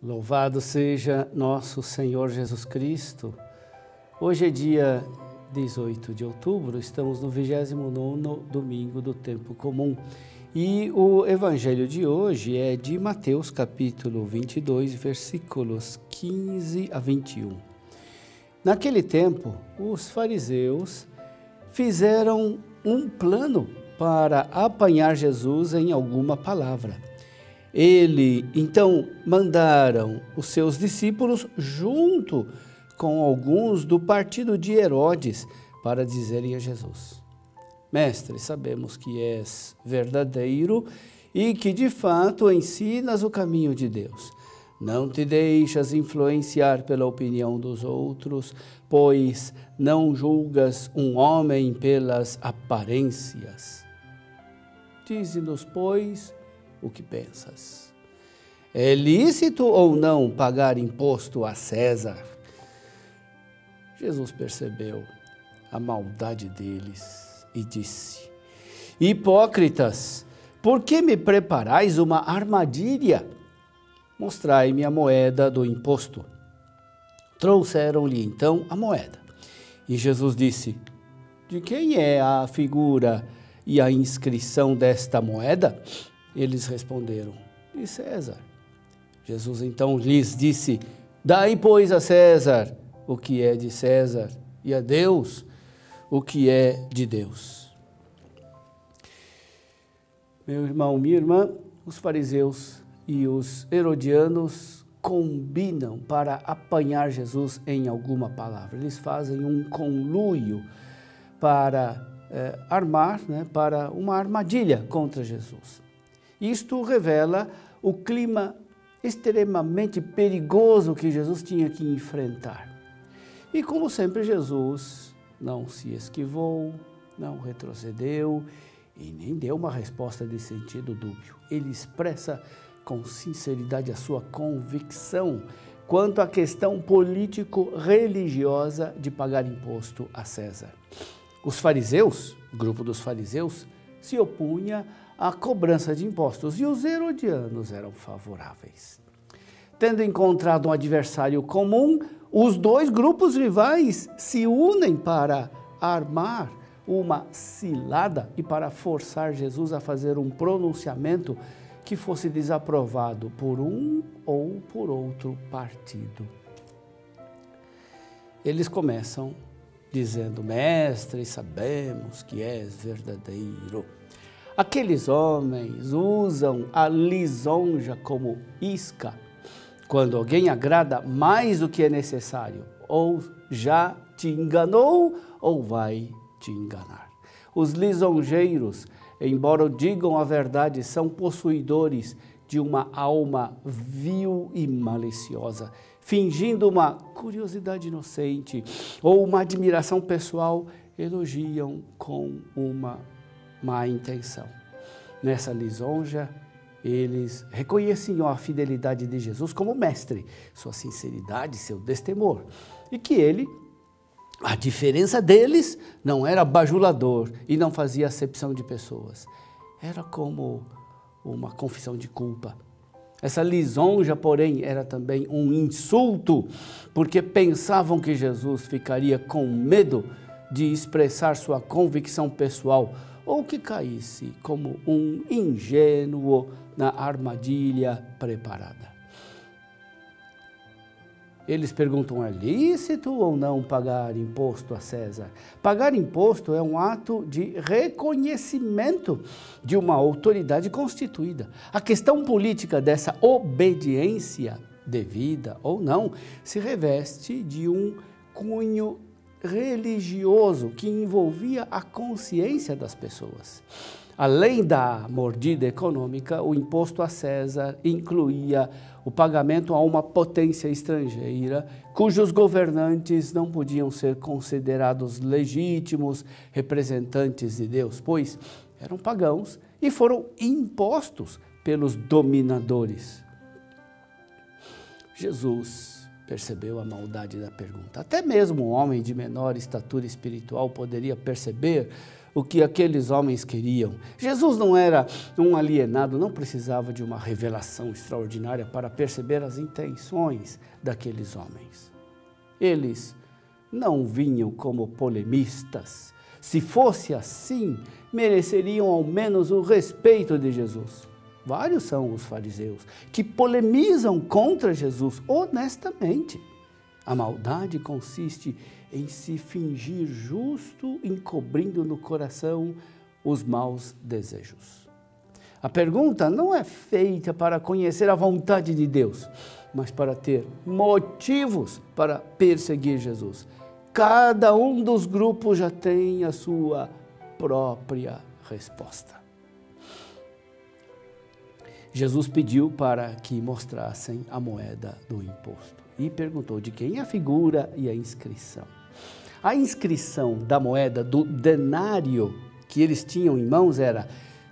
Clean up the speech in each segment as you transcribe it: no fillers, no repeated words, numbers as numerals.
Louvado seja nosso Senhor Jesus Cristo. Hoje é dia 18 de outubro, estamos no 29º domingo do tempo comum. E o evangelho de hoje é de Mateus capítulo 22, versículos 15 a 21. Naquele tempo, os fariseus fizeram um plano para apanhar Jesus em alguma palavra. Então mandaram os seus discípulos junto com alguns do partido de Herodes para dizerem a Jesus: Mestre, sabemos que és verdadeiro e que de fato ensinas o caminho de Deus. Não te deixas influenciar pela opinião dos outros, pois não julgas um homem pelas aparências. Dize-nos, pois, o que pensas? É lícito ou não pagar imposto a César? Jesus percebeu a maldade deles e disse: Hipócritas, por que me preparais uma armadilha? Mostrai-me a moeda do imposto. Trouxeram-lhe então a moeda. E Jesus disse: De quem é a figura e a inscrição desta moeda? Eles responderam: De César. Jesus então lhes disse: Dai, pois, a César o que é de César, e a Deus o que é de Deus. Meu irmão, minha irmã, os fariseus e os herodianos combinam para apanhar Jesus em alguma palavra. Eles fazem um conluio para armar, para uma armadilha contra Jesus. Isto revela o clima extremamente perigoso que Jesus tinha que enfrentar. E como sempre, Jesus não se esquivou, não retrocedeu e nem deu uma resposta de sentido dúbio. Ele expressa com sinceridade a sua convicção quanto à questão político-religiosa de pagar imposto a César. Os fariseus, o grupo dos fariseus, se opunha à cobrança de impostos e os herodianos eram favoráveis. Tendo encontrado um adversário comum, os dois grupos rivais se unem para armar uma cilada e para forçar Jesus a fazer um pronunciamento que fosse desaprovado por um ou por outro partido. Eles começam dizendo: Mestre, sabemos que és verdadeiro. Aqueles homens usam a lisonja como isca quando alguém agrada mais do que é necessário, ou já te enganou ou vai te enganar. Os lisonjeiros, embora digam a verdade, são possuidores de uma alma vil e maliciosa, fingindo uma curiosidade inocente ou uma admiração pessoal, elogiam com uma má intenção. Nessa lisonja, eles reconheciam a fidelidade de Jesus como mestre, sua sinceridade, seu destemor, e que ele, a diferença deles, não era bajulador e não fazia acepção de pessoas. Era como uma confissão de culpa. Essa lisonja, porém, era também um insulto, porque pensavam que Jesus ficaria com medo de expressar sua convicção pessoal ou que caísse como um ingênuo na armadilha preparada. Eles perguntam: é lícito ou não pagar imposto a César? Pagar imposto é um ato de reconhecimento de uma autoridade constituída. A questão política dessa obediência, devida ou não, se reveste de um cunho religioso que envolvia a consciência das pessoas. Além da mordida econômica, o imposto a César incluía o pagamento a uma potência estrangeira, cujos governantes não podiam ser considerados legítimos representantes de Deus, pois eram pagãos e foram impostos pelos dominadores. Jesus percebeu a maldade da pergunta. Até mesmo um homem de menor estatura espiritual poderia perceber o que aqueles homens queriam. Jesus não era um alienado, não precisava de uma revelação extraordinária para perceber as intenções daqueles homens. Eles não vinham como polemistas. Se fosse assim, mereceriam ao menos o respeito de Jesus. Vários são os fariseus que polemizam contra Jesus honestamente. A maldade consiste em se fingir justo, encobrindo no coração os maus desejos. A pergunta não é feita para conhecer a vontade de Deus, mas para ter motivos para perseguir Jesus. Cada um dos grupos já tem a sua própria resposta. Jesus pediu para que mostrassem a moeda do imposto e perguntou de quem a figura e a inscrição. A inscrição da moeda do denário que eles tinham em mãos era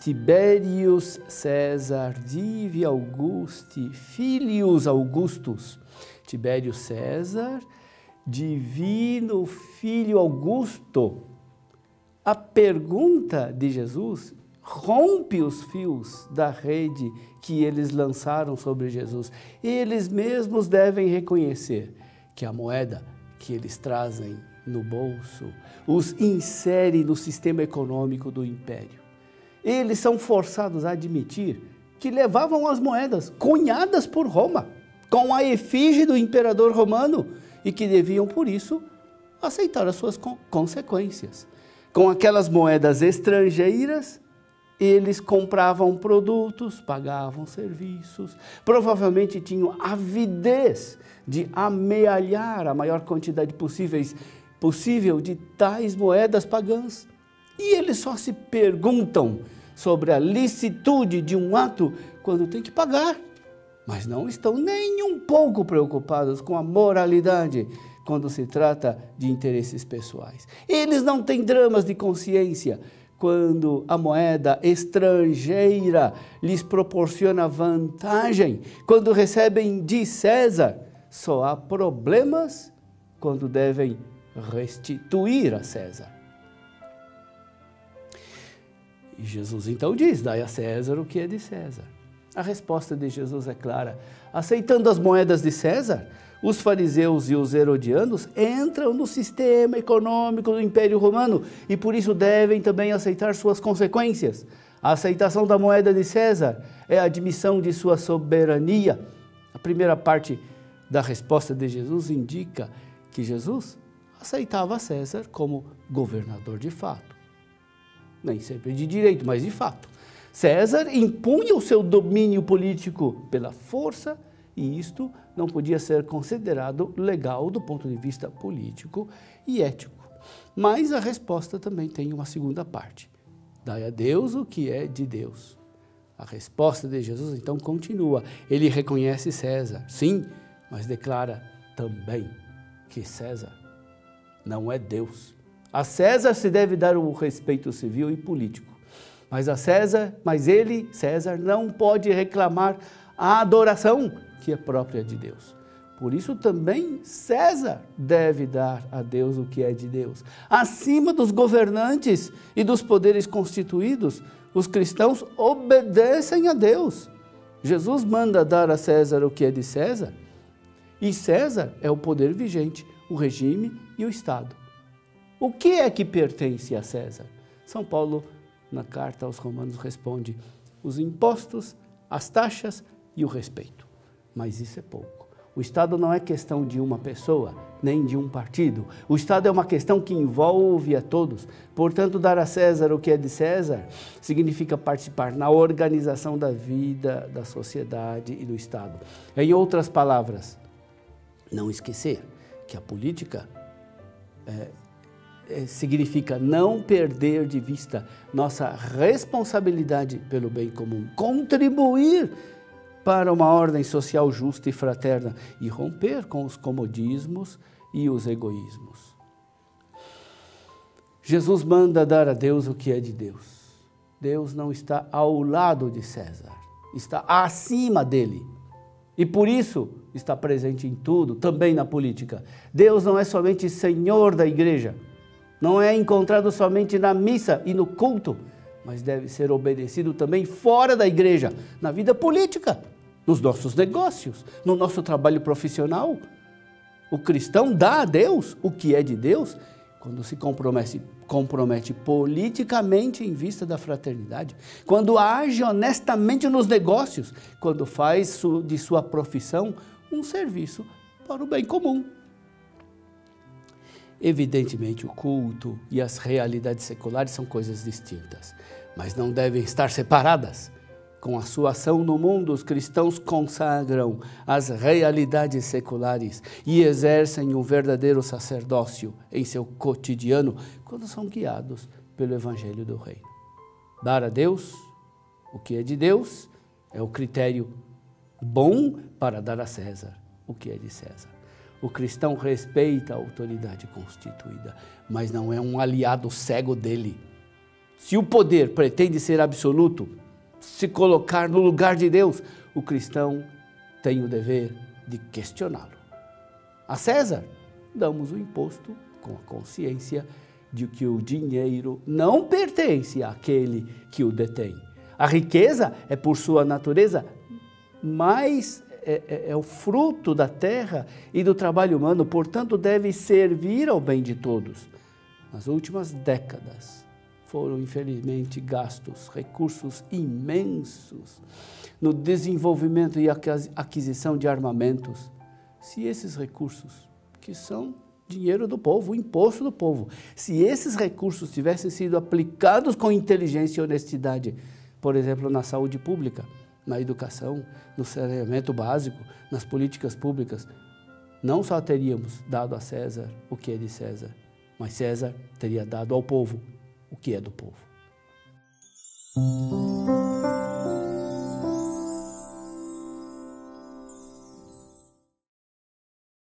Tiberius César Divi Augusti Filius Augustus. Tiberius César, divino filho Augusto. A pergunta de Jesus rompe os fios da rede que eles lançaram sobre Jesus. Eles mesmos devem reconhecer que a moeda que eles trazem no bolso os insere no sistema econômico do império. Eles são forçados a admitir que levavam as moedas cunhadas por Roma, com a efígie do imperador romano, e que deviam, por isso, aceitar as suas consequências. Com aquelas moedas estrangeiras, eles compravam produtos, pagavam serviços, provavelmente tinham avidez de amealhar a maior quantidade possível de tais moedas pagãs. E eles só se perguntam sobre a licitude de um ato quando tem que pagar, mas não estão nem um pouco preocupados com a moralidade quando se trata de interesses pessoais. Eles não têm dramas de consciência quando a moeda estrangeira lhes proporciona vantagem, quando recebem de César. Só há problemas quando devem restituir a César. E Jesus então diz, dai a César o que é de César. A resposta de Jesus é clara. Aceitando as moedas de César, os fariseus e os herodianos entram no sistema econômico do Império Romano e por isso devem também aceitar suas consequências. A aceitação da moeda de César é a admissão de sua soberania. A primeira parte da resposta de Jesus indica que Jesus aceitava César como governador de fato. Nem sempre de direito, mas de fato. César impunha o seu domínio político pela força e isto não podia ser considerado legal do ponto de vista político e ético. Mas a resposta também tem uma segunda parte. Dai a Deus o que é de Deus. A resposta de Jesus então continua. Ele reconhece César, sim, mas declara também que César não é Deus. A César se deve dar o respeito civil e político, mas ele, César, não pode reclamar a adoração que é própria de Deus. Por isso também César deve dar a Deus o que é de Deus. Acima dos governantes e dos poderes constituídos, os cristãos obedecem a Deus. Jesus manda dar a César o que é de César, e César é o poder vigente, o regime e o Estado. O que é que pertence a César? São Paulo, na carta aos Romanos, responde: os impostos, as taxas e o respeito. Mas isso é pouco. O Estado não é questão de uma pessoa, nem de um partido. O Estado é uma questão que envolve a todos. Portanto, dar a César o que é de César significa participar na organização da vida, da sociedade e do Estado. Em outras palavras, não esquecer que a política significa não perder de vista nossa responsabilidade pelo bem comum, contribuir para uma ordem social justa e fraterna e romper com os comodismos e os egoísmos. Jesus manda dar a Deus o que é de Deus. Deus não está ao lado de César, está acima dele. E por isso está presente em tudo, também na política. Deus não é somente Senhor da igreja, Não é encontrado somente na missa e no culto, mas deve ser obedecido também fora da igreja, na vida política, nos nossos negócios, no nosso trabalho profissional. O cristão dá a Deus o que é de Deus quando se compromete politicamente em vista da fraternidade, quando age honestamente nos negócios, quando faz de sua profissão um serviço para o bem comum. Evidentemente, o culto e as realidades seculares são coisas distintas, mas não devem estar separadas. Com a sua ação no mundo, os cristãos consagram as realidades seculares e exercem um verdadeiro sacerdócio em seu cotidiano quando são guiados pelo Evangelho do Reino. Dar a Deus o que é de Deus é o critério bom para dar a César o que é de César. O cristão respeita a autoridade constituída, mas não é um aliado cego dele. Se o poder pretende ser absoluto, se colocar no lugar de Deus, o cristão tem o dever de questioná-lo. A César, damos o imposto com a consciência de que o dinheiro não pertence àquele que o detém. A riqueza é, por sua natureza, mais é o fruto da terra e do trabalho humano, portanto, deve servir ao bem de todos. Nas últimas décadas, foram, infelizmente, gastos recursos imensos no desenvolvimento e aquisição de armamentos. Se esses recursos, que são dinheiro do povo, o imposto do povo, se esses recursos tivessem sido aplicados com inteligência e honestidade, por exemplo, na saúde pública, na educação, no saneamento básico, nas políticas públicas, não só teríamos dado a César o que é de César, mas César teria dado ao povo o que é do povo.